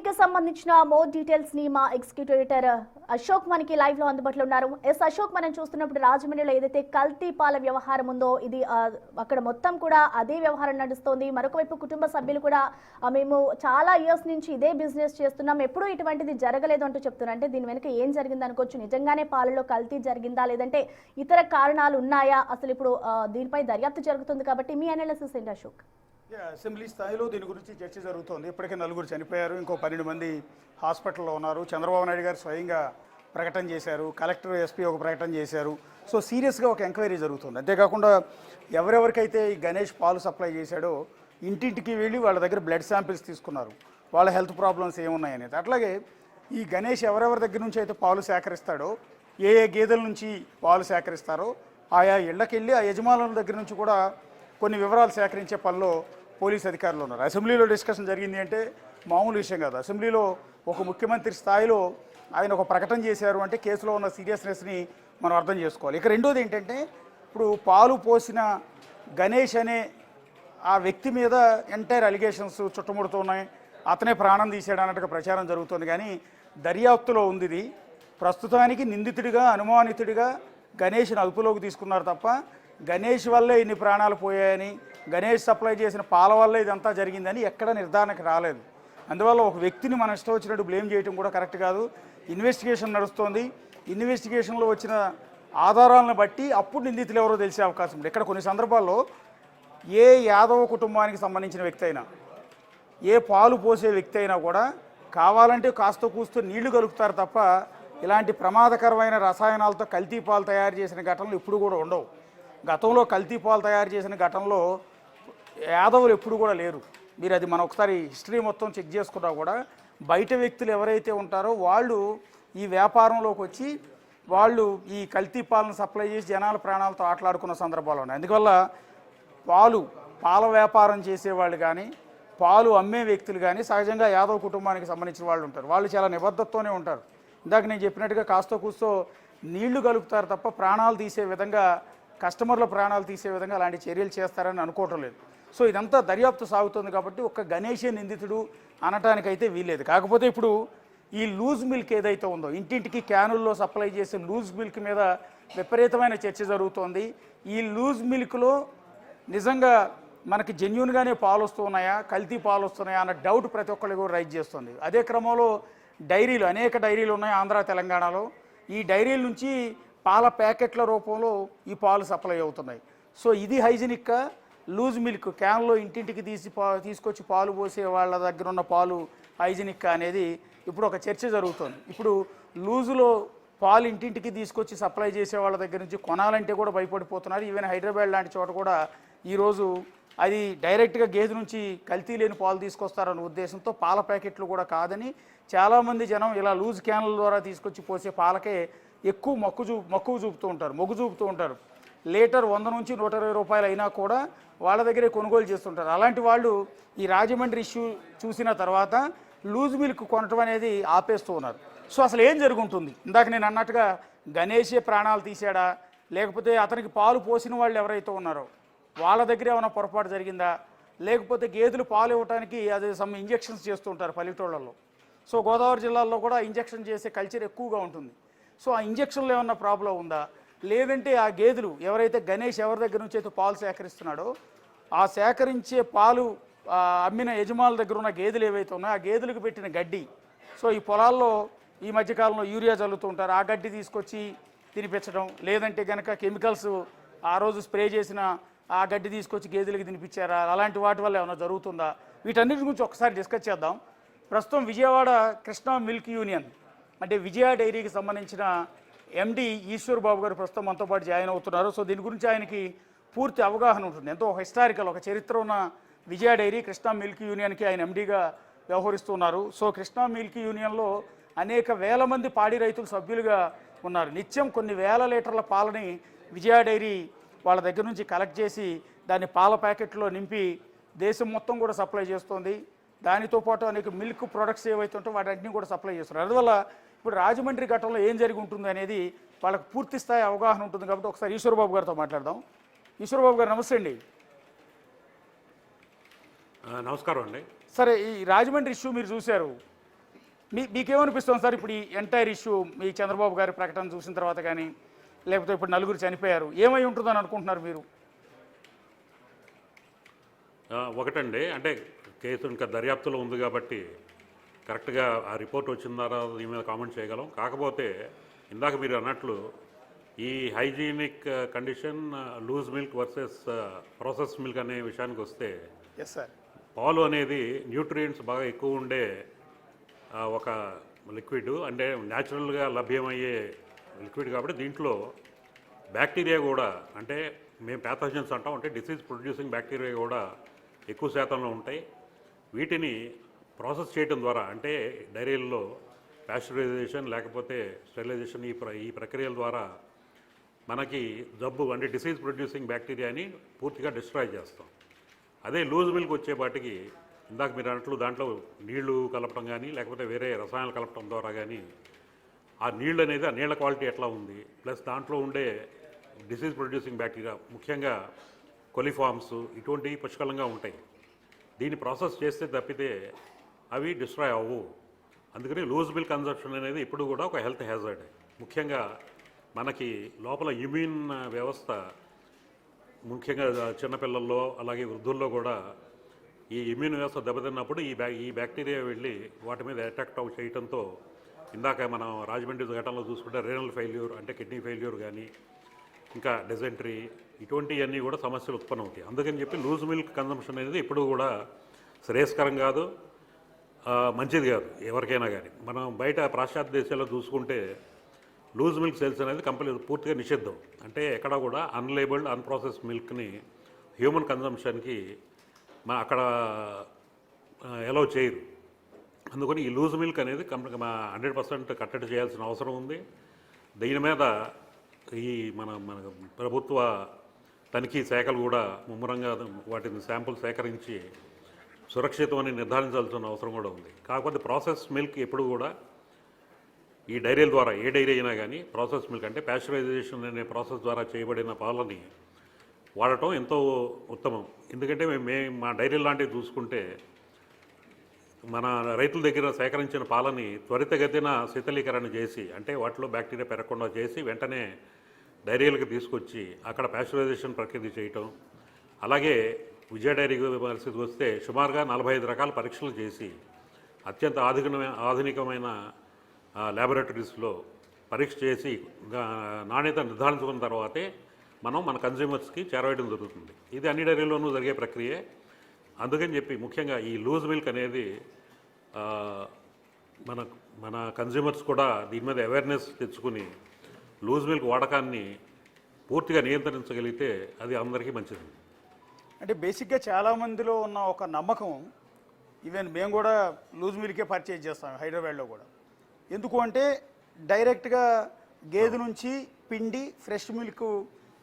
కి సంబంధించిన more details ని మా ఎగ్జిక్యూటివ్ ఎడిటర్ అశోక్ మనకి లైవ్ లో అందుబాటులో ఉన్నారు. అశోక్, మనం చూస్తున్నప్పుడు రాజమండ్రిలో ఏదైతే కల్తీ పాల వ్యవహారం ఉందో ఇది అక్కడ మొత్తం కూడా అదే వ్యవహారం నడుస్తోంది. మరొక వైపు కుటుంబ సభ్యులు కూడా మేము చాలా ఇయర్స్ నుంచి ఇదే బిజినెస్ చేస్తున్నాం, ఎప్పుడూ ఇటువంటిది జరగలేదు అంటూ చెప్తున్నారు. అంటే దీని వెనుక ఏం జరిగింది అనుకోవచ్చు? నిజంగానే పాలలో కల్తీ జరిగిందా, లేదంటే ఇతర కారణాలు ఉన్నాయా? అసలు ఇప్పుడు దీనిపై దర్యాప్తు జరుగుతుంది కాబట్టి మీ అనాలిసిస్ ఏంటి అశోక్? అసెంబ్లీ స్థాయిలో దీని గురించి చర్చ జరుగుతోంది. ఇప్పటికే 4 చనిపోయారు, ఇంకో 12 మంది హాస్పిటల్లో ఉన్నారు. చంద్రబాబు నాయుడు గారు స్వయంగా ప్రకటన చేశారు, కలెక్టర్ ఎస్పీ ఒక ప్రకటన చేశారు. సో సీరియస్గా ఒక ఎంక్వైరీ జరుగుతుంది. అంతేకాకుండా ఎవరెవరికైతే ఈ గణేష్ పాలు సప్లై చేశాడో ఇంటింటికి వెళ్ళి వాళ్ళ దగ్గర బ్లడ్ శాంపిల్స్ తీసుకున్నారు, వాళ్ళ హెల్త్ ప్రాబ్లమ్స్ ఏమున్నాయనేది. అట్లాగే ఈ గణేష్ ఎవరెవరి దగ్గర నుంచి అయితే పాలు సేకరిస్తాడో, ఏ గేదెల నుంచి పాలు సేకరిస్తారో ఆయా ఇళ్లకెళ్ళి ఆ యజమానుల దగ్గర నుంచి కూడా కొన్ని వివరాలు సేకరించే పనిలో పోలీసు అధికారులు ఉన్నారు. అసెంబ్లీలో డిస్కషన్ జరిగింది అంటే మామూలు విషయం కాదు. అసెంబ్లీలో ఒక ముఖ్యమంత్రి స్థాయిలో ఆయన ఒక ప్రకటన చేశారు అంటే కేసులో ఉన్న సీరియస్నెస్ని మనం అర్థం చేసుకోవాలి. ఇక రెండోది ఏంటంటే, ఇప్పుడు పాలు పోసిన గణేష్ అనే ఆ వ్యక్తి మీద ఎంటైర్ అలిగేషన్స్ చుట్టుముడుతున్నాయి. అతనే ప్రాణం తీసాడు అన్నట్టుగా ప్రచారం జరుగుతుంది. కానీ దర్యాప్తులో ఉంది ఇది. ప్రస్తుతానికి నిందితుడిగా, అనుమానితుడిగా గణేష్ని అదుపులోకి తీసుకున్నారు తప్ప గణేష్ వల్లే ఇన్ని ప్రాణాలు పోయాయని, గణేష్ సప్లై చేసిన పాల వల్లే ఇదంతా జరిగిందని ఎక్కడ నిర్ధారణకు రాలేదు. అందువల్ల ఒక వ్యక్తిని మనం ఇష్టం వచ్చినట్టు బ్లేమ్ చేయడం కూడా కరెక్ట్ కాదు. ఇన్వెస్టిగేషన్ నడుస్తోంది. ఇన్వెస్టిగేషన్లో వచ్చిన ఆధారాలను బట్టి అప్పుడు నిందితులు ఎవరో తెలిసే అవకాశం ఉంది. ఇక్కడ కొన్ని సందర్భాల్లో ఏ యాదవ కుటుంబానికి సంబంధించిన వ్యక్తి అయినా, ఏ పాలు పోసే వ్యక్తి అయినా కూడా కావాలంటే కాస్త కూస్తూ నీళ్లు కలుపుతారు తప్ప ఇలాంటి ప్రమాదకరమైన రసాయనాలతో కల్తీ పాలు తయారు చేసిన ఘటనలు ఇప్పుడు కూడా ఉండవు. గతంలో కల్తీ పాలు తయారు చేసిన ఘటనలో యాదవులు ఎప్పుడు కూడా లేరు. మీరు అది మనం ఒకసారి హిస్టరీ మొత్తం చెక్ చేసుకున్నా కూడా బయట వ్యక్తులు ఎవరైతే ఉంటారో వాళ్ళు ఈ వ్యాపారంలోకి వచ్చి వాళ్ళు ఈ కల్తీ పాలను సప్లై చేసి జనాల ప్రాణాలతో ఆటలాడుకున్న సందర్భాలు ఉన్నాయి. అందువల్ల పాల వ్యాపారం చేసేవాళ్ళు కానీ, పాలు అమ్మే వ్యక్తులు కానీ సహజంగా యాదవ్ కుటుంబానికి సంబంధించిన వాళ్ళు ఉంటారు. వాళ్ళు చాలా నిబద్ధతతోనే ఉంటారు. ఇందాక నేను చెప్పినట్టుగా కాస్త కూస్తో నీళ్లు కలుపుతారు తప్ప ప్రాణాలు తీసే విధంగా, కస్టమర్ల ప్రాణాలు తీసే విధంగా అలాంటి చర్యలు చేస్తారని అనుకోవటం లేదు. సో ఇదంతా దర్యాప్తు సాగుతుంది కాబట్టి ఒక్క గణేషే నిందితుడు అనటానికైతే వీల్లేదు. కాకపోతే ఇప్పుడు ఈ లూజ్ మిల్క్ ఏదైతే ఉందో, ఇంటింటికి క్యానుల్లో సప్లై చేసే లూజ్ మిల్క్ మీద విపరీతమైన చర్చ జరుగుతోంది. ఈ లూజ్ మిల్క్లో నిజంగా మనకి జెన్యూన్గానే పాలు వస్తున్నాయా, కల్తీ పాలు వస్తున్నాయా అన్న డౌట్ ప్రతి ఒక్కరికి కూడా రైజ్ చేస్తుంది. అదే క్రమంలో డైరీలు, అనేక డైరీలు ఉన్నాయి ఆంధ్ర తెలంగాణలో. ఈ డైరీల నుంచి పాల ప్యాకెట్ల రూపంలో ఈ పాలు సప్లై అవుతున్నాయి. సో ఇది హైజీనిక్గా, లూజ్ మిల్క్ క్యాన్లో ఇంటింటికి తీసుకొచ్చి పాలు పోసే వాళ్ళ దగ్గర ఉన్న పాలు హైజీనిక్ అనేది ఇప్పుడు ఒక చర్చ జరుగుతుంది. ఇప్పుడు లూజులో పాలు ఇంటింటికి తీసుకొచ్చి సప్లై చేసే వాళ్ళ దగ్గర నుంచి కొనాలంటే కూడా భయపడిపోతున్నారు. ఈవెన్ హైదరాబాద్ లాంటి చోట కూడా ఈరోజు అది డైరెక్ట్గా గేదె నుంచి కల్తీ లేని పాలు తీసుకొస్తారన్న ఉద్దేశంతో పాల ప్యాకెట్లు కూడా కాదని చాలామంది జనం ఇలా లూజ్ క్యాన్ల ద్వారా తీసుకొచ్చి పోసే పాలకే ఎక్కువ మొగ్గు చూపుతూ ఉంటారు. లీటర్ 100 నుంచి 120 రూపాయలు అయినా కూడా వాళ్ళ దగ్గరే కొనుగోలు చేస్తుంటారు. అలాంటి వాళ్ళు ఈ రాజమండ్రి ఇష్యూ చూసిన తర్వాత లూజ్ మిల్క్ కొనటం అనేది ఆపేస్తూ ఉన్నారు. సో అసలు ఏం జరుగుతుంది? ఇందాక నేను అన్నట్టుగా గణేషే ప్రాణాలు తీసాడా, లేకపోతే అతనికి పాలు పోసిన వాళ్ళు ఎవరైతే ఉన్నారో వాళ్ళ దగ్గర ఏమైనా పొరపాటు జరిగిందా, లేకపోతే గేదెలు పాలు ఇవ్వడానికి అది సమ్ ఇంజెక్షన్స్ చేస్తూ ఉంటారు పల్లెటూళ్ళల్లో. సో గోదావరి జిల్లాలో కూడా ఇంజెక్షన్ చేసే కల్చర్ ఎక్కువగా ఉంటుంది. సో ఆ ఇంజెక్షన్లో ఏమన్నా ప్రాబ్లం ఉందా, లేదంటే ఆ గేదెలు ఎవరైతే గణేష్ ఎవరి దగ్గర నుంచి అయితే పాలు సేకరిస్తున్నాడో ఆ సేకరించే పాలు అమ్మిన యజమానుల దగ్గర ఉన్న గేదెలు ఏవైతే ఉన్నాయో ఆ గేదెలకు పెట్టిన గడ్డి, సో ఈ పొలాల్లో ఈ మధ్యకాలంలో యూరియా చల్లుతూ ఉంటారు, ఆ గడ్డి తీసుకొచ్చి తినిపించడం, లేదంటే కనుక కెమికల్స్ ఆ రోజు స్ప్రే చేసిన ఆ గడ్డి తీసుకొచ్చి గేదెలకు తినిపించారా, అలాంటి వాటి వల్ల ఏమైనా జరుగుతుందా, వీటన్నిటి గురించి ఒకసారి డిస్కస్ చేద్దాం. ప్రస్తుతం విజయవాడ కృష్ణా మిల్క్ యూనియన్ అంటే విజయ డైరీకి సంబంధించిన ఎండి ఈశ్వర్ బాబు గారు ప్రస్తుతం మనతో పాటు జాయిన్ అవుతున్నారు. సో దీని గురించి ఆయనకి పూర్తి అవగాహన ఉంటుంది. ఎంతో హిస్టారికల్, ఒక చరిత్ర ఉన్న విజయ డైరీ కృష్ణా మిల్క్ యూనియన్కి ఆయన ఎండీగా వ్యవహరిస్తున్నారు. సో కృష్ణా మిల్క్ యూనియన్లో అనేక వేల మంది పాడి రైతులు సభ్యులుగా ఉన్నారు. నిత్యం కొన్ని వేల లీటర్ల పాలని విజయ డైరీ వాళ్ళ దగ్గర నుంచి కలెక్ట్ చేసి దాన్ని పాల ప్యాకెట్లో నింపి దేశం మొత్తం కూడా సప్లై చేస్తుంది. దానితో పాటు అనేక మిల్క్ ప్రొడక్ట్స్ ఏవైతే ఉంటాయో వాటన్నిటిని కూడా సప్లై చేస్తున్నారు. అందువల్ల ఇప్పుడు రాజమండ్రి ఘటనలో ఏం జరిగి ఉంటుంది అనేది వాళ్ళకి పూర్తి స్థాయి అవగాహన ఉంటుంది. కాబట్టి ఒకసారి ఈశ్వరబాబు గారితో మాట్లాడదాం. ఈశ్వరబాబు గారు నమస్తే అండి. నమస్కారం అండి. సరే, ఈ రాజమండ్రి ఇష్యూ మీరు చూశారు. మీకేమనిపిస్తుంది సార్ ఇప్పుడు ఈ ఎంటైర్ ఇష్యూ మీ చంద్రబాబు గారి ప్రకటన చూసిన తర్వాత కానీ లేకపోతే ఇప్పుడు నలుగురు చనిపోయారు ఏమై ఉంటుందని అనుకుంటున్నారు మీరు? ఒకటండి, అంటే కేసు ఇంకా దర్యాప్తులో ఉంది కాబట్టి కరెక్ట్గా ఆ రిపోర్ట్ వచ్చిన తర్వాత దీని మీద కామెంట్ చేయగలం. కాకపోతే ఇందాక మీరు అన్నట్లు ఈ hygienic condition loose milk versus process milk అనే విషయానికి వస్తే, ఎస్ సార్, పాలు అనేది న్యూట్రియంట్స్ బాగా ఎక్కువ ఉండే ఒక లిక్విడ్, అంటే న్యాచురల్గా లభ్యమయ్యే లిక్విడ్ కాబట్టి దీంట్లో బ్యాక్టీరియా కూడా, అంటే మేము ప్యాథోజన్స్ అంటాం, అంటే డిసీజ్ ప్రొడ్యూసింగ్ బ్యాక్టీరియా కూడా ఎక్కువ శాతంలో ఉంటాయి. వీటిని ప్రాసెస్ చేయడం ద్వారా, అంటే డైరీల్లో ప్యాస్చరైజేషన్ లేకపోతే స్టెరిలైజేషన్ ఈ ప్రక్రియల ద్వారా మనకి జబ్బు, అంటే డిసీజ్ ప్రొడ్యూసింగ్ బ్యాక్టీరియాని పూర్తిగా డిస్ట్రాయ్ చేస్తాం. అదే లూజ్ మిల్క్ వచ్చేపాటికి ఇందాక మీరు అన్నట్లు దాంట్లో నీళ్లు కలపడం కానీ లేకపోతే వేరే రసాయనాలు కలపడం ద్వారా కానీ ఆ నీళ్ళు అనేది, ఆ నీళ్ళ క్వాలిటీ ఎట్లా ఉంది, ప్లస్ దాంట్లో ఉండే డిసీజ్ ప్రొడ్యూసింగ్ బ్యాక్టీరియా ముఖ్యంగా కొలిఫార్మ్స్ ఇటువంటివి పుష్కలంగా ఉంటాయి. దీన్ని ప్రాసెస్ చేస్తే తప్పితే అవి డిస్ట్రాయ్ అవ్వవు. అందుకని లూజ్ మిల్క్ కన్సంప్షన్ అనేది ఇప్పుడు కూడా ఒక హెల్త్ హ్యాజర్డ్. ముఖ్యంగా మనకి లోపల ఇమ్యూన్ వ్యవస్థ, ముఖ్యంగా చిన్నపిల్లల్లో అలాగే వృద్ధుల్లో కూడా ఈ ఇమ్యూన్ వ్యవస్థ దెబ్బతిన్నప్పుడు ఈ బ్యాక్టీరియా వెళ్ళి వాటి మీద అటాక్ చేయడంతో ఇందాక మనం రాజమండ్రి ఘటనలో చూసుకుంటే రేనల్ ఫెయిల్యూర్, అంటే కిడ్నీ ఫెయిల్యూర్ కానీ ఇంకా డిజెంట్రీ ఇటువంటివన్నీ కూడా సమస్యలు ఉత్పన్నం అవుతాయి. అందుకని చెప్పి లూజ్ మిల్క్ కన్సంప్షన్ అనేది ఎప్పుడు కూడా శ్రేయస్కరం కాదు, మంచిది కాదు ఎవరికైనా కానీ. మనం బయట పాశ్చాత్య దేశాల్లో చూసుకుంటే లూజ్ మిల్క్ సేల్స్ అనేది పూర్తిగా నిషిద్ధం. అంటే ఎక్కడ కూడా అన్లేబుల్డ్ అన్ప్రాసెస్డ్ మిల్క్ని హ్యూమన్ కన్సంప్షన్కి అక్కడ అలౌ చేయరు. అందుకని ఈ లూజ్ మిల్క్ అనేది 100% కట్టడి చేయాల్సిన అవసరం ఉంది. దీని మీద ఈ మన ప్రభుత్వ తనిఖీ శాఖలు కూడా ముమ్మరంగా వాటిని శాంపుల్ సేకరించి సురక్షితమని నిర్ధారించాల్సిన అవసరం కూడా ఉంది. కాకపోతే ప్రాసెస్ మిల్క్ ఎప్పుడు కూడా ఈ డైరీల ద్వారా, ఏ డైరీ అయినా కానీ ప్రాసెస్ మిల్క్, అంటే ప్యాస్చరైజేషన్ అనే ప్రాసెస్ ద్వారా చేయబడిన పాలని వాడటం ఎంతో ఉత్తమం. ఎందుకంటే మేము మా డైరీ లాంటివి చూసుకుంటే మన రైతుల దగ్గర సేకరించిన పాలని త్వరితగతిన శీతలీకరణ చేసి, అంటే వాటిలో బ్యాక్టీరియా పెరగకుండా చేసి వెంటనే డైరీలకు తీసుకొచ్చి అక్కడ ప్యాస్చరైజేషన్ ప్రక్రియ చేయటం. అలాగే విజయ డైరీ పరిస్థితికి వస్తే సుమారుగా 45 రకాల పరీక్షలు చేసి అత్యంత ఆధునికమైన ల్యాబొరేటరీస్లో పరీక్ష చేసి నాణ్యత నిర్ధారించుకున్న తర్వాతే మనం మన కన్జ్యూమర్స్కి చేరవేయడం జరుగుతుంది. ఇది అన్ని డైరీల్లోనూ జరిగే ప్రక్రియే. అందుకని చెప్పి ముఖ్యంగా ఈ లూజ్ మిల్క్ అనేది మన కన్జ్యూమర్స్ కూడా దీని మీద అవేర్నెస్ తెచ్చుకుని లూజ్ మిల్క్ వాడకాన్ని పూర్తిగా నియంత్రించగలిగితే అది అందరికీ మంచిది. అంటే బేసిక్గా చాలామందిలో ఉన్న ఒక నమ్మకం, ఈవెన్ మేము కూడా లూజ్ మిల్కే పర్చేజ్ చేస్తాం హైదరాబాద్లో కూడా. ఎందుకు అంటే డైరెక్ట్గా గేదె నుంచి పిండి ఫ్రెష్ మిల్క్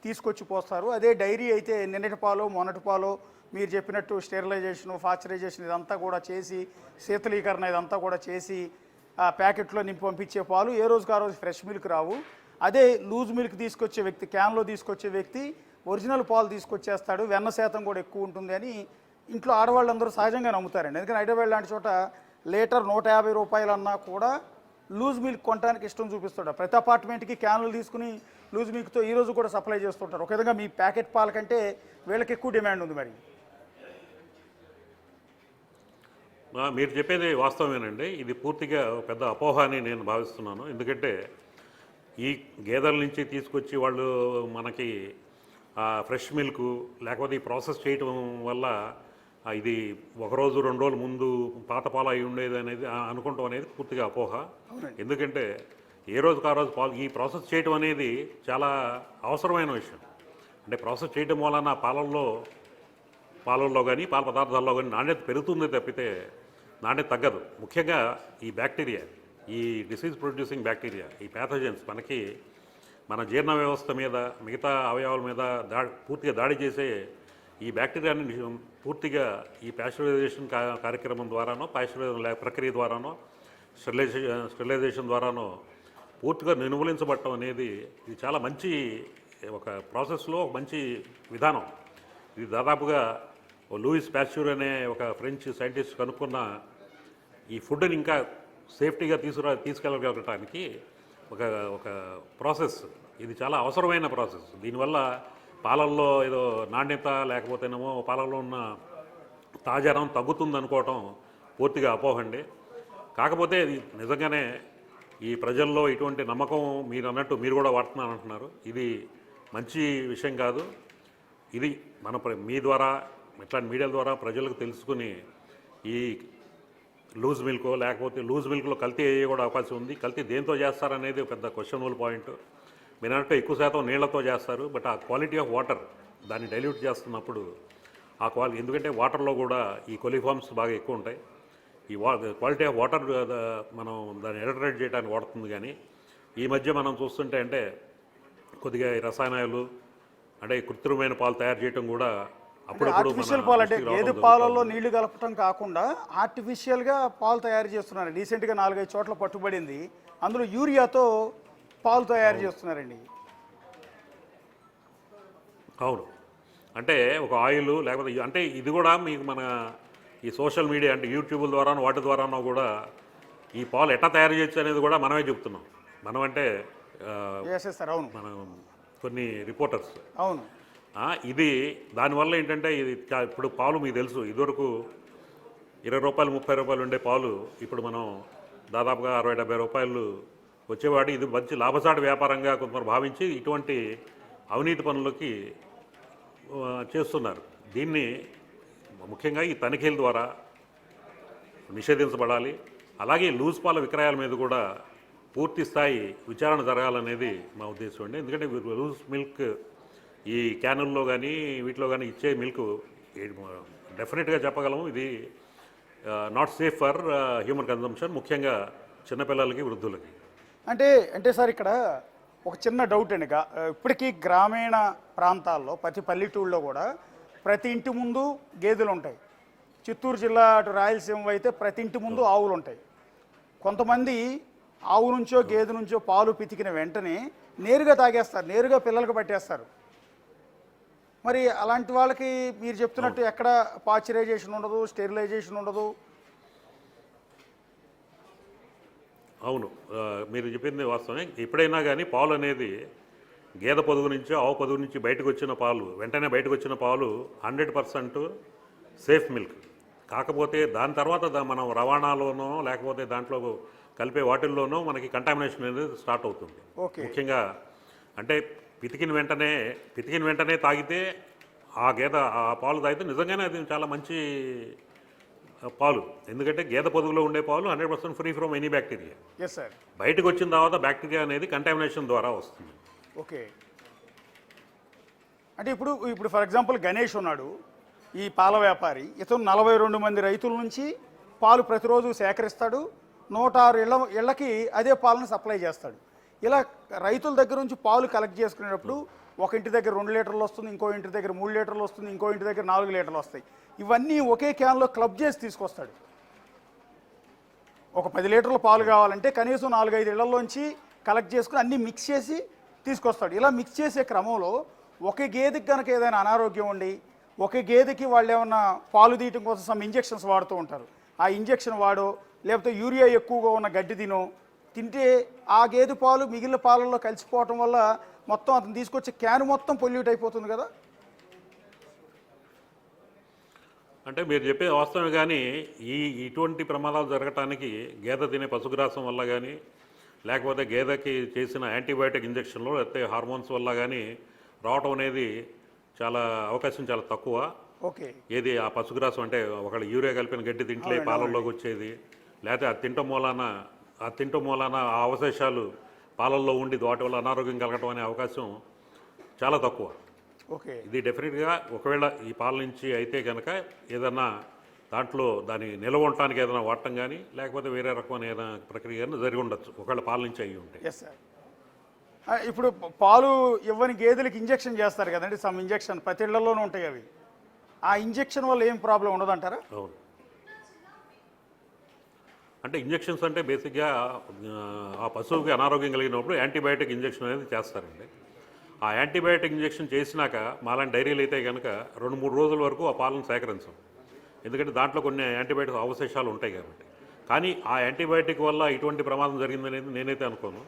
తీసుకొచ్చి పోస్తారు. అదే డైరీ అయితే నిన్నటి పాలో మొన్నటి పాలో మీరు చెప్పినట్టు స్టెరిలైజేషన్, పాశ్చరైజేషన్ ఇదంతా కూడా చేసి, శీతలీకరణ ఇదంతా కూడా చేసి ఆ ప్యాకెట్లో నింపి పంపించే పాలు ఏ రోజుకి ఆ రోజు ఫ్రెష్ మిల్క్ రావు. అదే లూజ్ మిల్క్ తీసుకొచ్చే వ్యక్తి, క్యాన్లో తీసుకొచ్చే వ్యక్తి ఒరిజినల్ పాలు తీసుకొచ్చేస్తాడు, వెన్న శాతం కూడా ఎక్కువ ఉంటుంది అని ఇంట్లో ఆడవాళ్ళందరూ సహజంగా నమ్ముతారండి. ఎందుకంటే హైదరాబాద్ లాంటి చోట లీటర్ 150 రూపాయలు అన్నా కూడా లూజ్ మిల్క్ కొనడానికి ఇష్టం చూపిస్తాడు. ప్రతి అపార్ట్మెంట్కి క్యాన్లు తీసుకుని లూజ్ మిల్క్తో ఈరోజు కూడా సప్లై చేస్తుంటారు. ఒక విధంగా మీ ప్యాకెట్ పాల కంటే వీళ్ళకి ఎక్కువ డిమాండ్ ఉంది. మరి మీరు చెప్పేది వాస్తవమేనండి. ఇది పూర్తిగా పెద్ద అపోహ అని నేను భావిస్తున్నాను. ఎందుకంటే ఈ గేదెల నుంచి తీసుకొచ్చి వాళ్ళు మనకి ఫ్రెష్ మిల్క్ లేకపోతే ఈ ప్రాసెస్ చేయటం వల్ల ఇది ఒకరోజు 2 రోజుల ముందు పాత పాలు అయి ఉండేది అనేది అనుకుంటాం అనేది పూర్తిగా అపోహ. ఎందుకంటే ఏ రోజుకు ఆ రోజు పాలు ఈ ప్రాసెస్ చేయటం అనేది చాలా అవసరమైన విషయం. అంటే ప్రాసెస్ చేయటం వలన పాలల్లో కానీ పాల పదార్థాల్లో కానీ నాణ్యత పెరుగుతుంది తప్పితే నాణ్యత తగ్గదు. ముఖ్యంగా ఈ బ్యాక్టీరియా, ఈ డిసీజ్ ప్రొడ్యూసింగ్ బ్యాక్టీరియా, ఈ ప్యాథోజన్స్ మనకి మన జీర్ణ వ్యవస్థ మీద, మిగతా అవయవాల మీద పూర్తిగా దాడి చేసే ఈ బ్యాక్టీరియాని పూర్తిగా ఈ ప్యాస్చరైజేషన్ కార్యక్రమం ద్వారానో, ప్యాస్చరైజేషన్ ప్రక్రియ ద్వారానో, స్టెరిలైజేషన్ ద్వారానో పూర్తిగా నిర్మూలించబడటం అనేది ఇది చాలా మంచి ఒక ప్రాసెస్లో మంచి విధానం. ఇది దాదాపుగా లూయిస్ పాస్చర్ అనే ఒక ఫ్రెంచ్ సైంటిస్ట్ కనుక్కున్న ఈ ఫుడ్ని ఇంకా సేఫ్టీగా తీసుకెళ్ళగలగటానికి ఒక ఒక ప్రాసెస్, ఇది చాలా అవసరమైన ప్రాసెస్. దీనివల్ల పాలల్లో ఏదో నాణ్యత లేకపోతేనేమో పాలల్లో ఉన్న తాజాదనం తగ్గుతుందనుకోవటం పూర్తిగా అపోహండి. కాకపోతే ఇది నిజంగానే ఈ ప్రజల్లో ఇటువంటి నమ్మకం మీరు అన్నట్టు మీరు కూడా వాడుతున్నాను అంటున్నారు. ఇది మంచి విషయం కాదు. ఇది మన మీ ద్వారా ఇట్లాంటి మీడియా ద్వారా ప్రజలకు తెలుసుకుని ఈ లూజ్ మిల్క్ లేకపోతే లూజ్ మిల్క్లో కల్తీ అయ్యే కూడా అవకాశం ఉంది. కల్తీ దేంతో చేస్తారనేది పెద్ద క్వశ్చనబుల్ పాయింట్. మీరు అన్నట్టు ఎక్కువ శాతం నీళ్లతో చేస్తారు, బట్ ఆ క్వాలిటీ ఆఫ్ వాటర్ దాన్ని డైల్యూట్ చేస్తున్నప్పుడు ఆ ఎందుకంటే వాటర్లో కూడా ఈ కొలిఫార్మ్స్ బాగా ఎక్కువ ఉంటాయి. ఈ క్వాలిటీ ఆఫ్ వాటర్ మనం దాన్ని ఎడల్టరేట్ చేయడానికి వాడుతుంది. కానీ ఈ మధ్య మనం చూస్తుంటే అంటే కొద్దిగా ఈ రసాయనాలు అంటే కృత్రిమైన పాలు తయారు చేయడం కూడా అప్పుడప్పుడు ఆర్టిఫిషియల్ పాలు అంటే గేదె పాలలో నీళ్లు కలపటం కాకుండా ఆర్టిఫిషియల్గా పాలు తయారు చేస్తున్నారు. రీసెంట్గా 4-5 చోట్ల పట్టుబడింది. అందులో యూరియాతో పాలు తయారు చేస్తున్నారండి. అవును, అంటే ఒక ఆయిల్ లేకపోతే అంటే ఇది కూడా మీకు మన ఈ సోషల్ మీడియా అంటే యూట్యూబ్ ద్వారా వాటి ద్వారానో కూడా ఈ పాలు ఎట్లా తయారు చేయొచ్చు అనేది కూడా మనమే చెప్తున్నాం. మనం అంటే అవును, మనం కొన్ని రిపోర్టర్స్. అవును, ఇది దానివల్ల ఏంటంటే ఇది ఇప్పుడు పాలు మీకు తెలుసు, ఇదివరకు 20 రూపాయలు 30 రూపాయలు ఉండే పాలు ఇప్పుడు మనం దాదాపుగా 60-70 రూపాయలు వచ్చేవాడు. ఇది మంచి లాభసాటి వ్యాపారంగా కొంతమంది భావించి ఇటువంటి అవినీతి పనులకి చేస్తున్నారు. దీన్ని ముఖ్యంగా ఈ తనిఖీల ద్వారా నిషేధించబడాలి. అలాగే లూజ్ పాల విక్రయాల మీద కూడా పూర్తి స్థాయి విచారణ జరగాలనేది మా ఉద్దేశం అండి. ఎందుకంటే లూజ్ మిల్క్ ఈ క్యానుల్లో కానీ వీటిలో కానీ ఇచ్చే మిల్క్ డెఫినెట్గా చెప్పగలము ఇది not safe for human consumption, ముఖ్యంగా చిన్నపిల్లలకి వృద్ధులకి. అంటే సార్ ఇక్కడ ఒక చిన్న డౌట్ అండి. ఇప్పటికీ గ్రామీణ ప్రాంతాల్లో ప్రతి పల్లెటూళ్ళలో కూడా ప్రతి ఇంటి ముందు గేదెలు ఉంటాయి. చిత్తూరు జిల్లా అటు రాయలసీమ అయితే ప్రతి ఇంటి ముందు ఆవులు ఉంటాయి. కొంతమంది ఆవు నుంచో గేదె నుంచో పాలు పితికిన వెంటనే నేరుగా తాగేస్తారు, నేరుగా పిల్లలకు పట్టేస్తారు. మరి అలాంటి వాళ్ళకి మీరు చెప్తున్నట్టు ఎక్కడ పాశ్చరైజేషన్ ఉండదు, స్టెరిలైజేషన్ ఉండదు. అవును, మీరు చెప్పింది వాస్తవమే. ఎప్పుడైనా కానీ పాలు అనేది గేదె పొదుగు నుంచి ఆవు పొదుగు నుంచి బయటకు వచ్చిన పాలు, వెంటనే బయటకు వచ్చిన పాలు 100% సేఫ్ మిల్క్. కాకపోతే దాని తర్వాత మనం రవాణాలోనో లేకపోతే దాంట్లో కలిపే వాటిల్లోనూ మనకి కంటామినేషన్ అనేది స్టార్ట్ అవుతుంది. ముఖ్యంగా అంటే పితికిన వెంటనే తాగితే ఆ గేదె ఆ పాలు తాగితే నిజంగానే అది చాలా మంచి పాలు. ఎందుకంటే గేదె పొదుగులో ఉండే పాలు 100% ఫ్రీ ఫ్రమ్ ఎనీ బ్యాక్టీరియా. బయటకు వచ్చిన తర్వాత బ్యాక్టీరియా అనేది కంటామినేషన్ ద్వారా వస్తుంది. ఓకే, అంటే ఇప్పుడు ఫర్ ఎగ్జాంపుల్ గణేష్ ఉన్నాడు, ఈ పాల వ్యాపారి. ఇతను 42 మంది రైతుల నుంచి పాలు ప్రతిరోజు సేకరిస్తాడు. 106 ఇళ్ళకి అదే పాలను సప్లై చేస్తాడు. ఇలా రైతుల దగ్గర నుంచి పాలు కలెక్ట్ చేసుకునేటప్పుడు ఒక ఇంటి దగ్గర 2 లీటర్లు వస్తుంది, ఇంకో ఇంటి దగ్గర 3 లీటర్లు వస్తుంది, ఇంకో ఇంటి దగ్గర 4 లీటర్లు వస్తాయి. ఇవన్నీ ఒకే క్యాన్లో క్లబ్ చేసి తీసుకొస్తాడు. ఒక 10 లీటర్ల పాలు కావాలంటే కనీసం 4-5 ఇళ్లలోంచి కలెక్ట్ చేసుకుని అన్నీ మిక్స్ చేసి తీసుకొస్తాడు. ఇలా మిక్స్ చేసే క్రమంలో ఒక గేదెకి కనుక ఏదైనా అనారోగ్యం ఉండి ఒక గేదెకి వాళ్ళు ఏమన్నా పాలు తీయటం కోసం సమ్ ఇంజెక్షన్స్ వాడుతూ ఉంటారు. ఆ ఇంజెక్షన్ వాడో లేకపోతే యూరియా ఎక్కువగా ఉన్న గడ్డి తింటే ఆ గేదె పాలు మిగిలిన పాలల్లో కలిసిపోవటం వల్ల మొత్తం అతను తీసుకొచ్చే క్యాన్ మొత్తం పొల్యూట్ అయిపోతుంది కదా. అంటే మీరు చెప్పే వాస్తవమే. కానీ ఇటువంటి ప్రమాదాలు జరగటానికి గేదె తినే పశుగ్రాసం వల్ల కానీ లేకపోతే గేదెకి చేసిన యాంటీబయాటిక్ ఇంజెక్షన్లో లేకపోతే హార్మోన్స్ వల్ల కానీ రావటం అనేది అవకాశం చాలా తక్కువ. ఓకే, ఏది ఆ పశుగ్రాసం అంటే ఒకళ్ళు యూరియా కలిపిన గడ్డి తింటే పాలల్లోకి వచ్చేది, లేకపోతే ఆ తింటం మూలాన ఆ అవశేషాలు పాలల్లో ఉండి వాటి వల్ల అనారోగ్యం కలగటం అనే అవకాశం చాలా తక్కువ. ఓకే, ఇది డెఫినెట్గా ఒకవేళ ఈ పాల నుంచి అయితే కనుక ఏదన్నా దాంట్లో దాన్ని నిల్వ ఉండటానికి ఏదైనా వాడటం కానీ లేకపోతే వేరే రకమైన ఏదైనా ప్రక్రియ కానీ జరిగి ఉండొచ్చు ఒకవేళ పాల నుంచి అయ్యి ఉంటే. Yes sir. ఇప్పుడు పాలు ఇవ్వని గేదెలకు ఇంజెక్షన్ చేస్తారు కదండి, సమ్ ఇంజెక్షన్ ప్రతి ఇళ్లలోనూ ఉంటాయి అవి. ఆ ఇంజెక్షన్ వల్ల ఏం ప్రాబ్లం ఉండదంటారా? అవును, అంటే ఇంజెక్షన్స్ అంటే బేసిక్గా ఆ పశువుకి అనారోగ్యం కలిగినప్పుడు యాంటీబయాటిక్ ఇంజెక్షన్ అనేది చేస్తారండి. ఆ యాంటీబయాటిక్ ఇంజెక్షన్ చేసినాక మాలాంటి డైరీలు అయితే కనుక 2-3 రోజుల వరకు ఆ పాలను సేకరించాం. ఎందుకంటే దాంట్లో కొన్ని యాంటీబయాటిక్ అవశేషాలు ఉంటాయి కాబట్టి. కానీ ఆ యాంటీబయాటిక్ వల్ల ఇటువంటి ప్రమాదం జరిగిందనేది నేనైతే అనుకోను.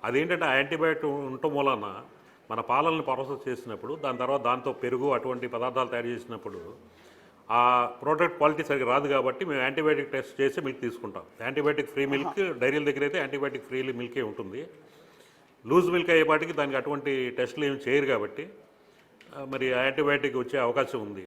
అదేంటంటే ఆ యాంటీబయాటిక్ ఉండటం వలన మన పాలల్ని ప్రాసెస్ చేసినప్పుడు దాని తర్వాత దాంతో పెరుగు అటువంటి పదార్థాలు తయారు చేసినప్పుడు ఆ ప్రోడక్ట్ క్వాలిటీ సరిగ్గా రాదు కాబట్టి మేము యాంటీబయాటిక్ టెస్ట్ చేసి మిల్క్ తీసుకుంటాం. యాంటీబయాటిక్ ఫ్రీ మిల్క్ డైరీల దగ్గర అయితే యాంటీబయాటిక్ ఫ్రీ మిల్కే ఉంటుంది. లూజ్ మిల్క్ అయ్యేపాటికి దానికి అటువంటి టెస్టులు ఏమి చేయరు కాబట్టి మరి యాంటీబయాటిక్ వచ్చే అవకాశం ఉంది.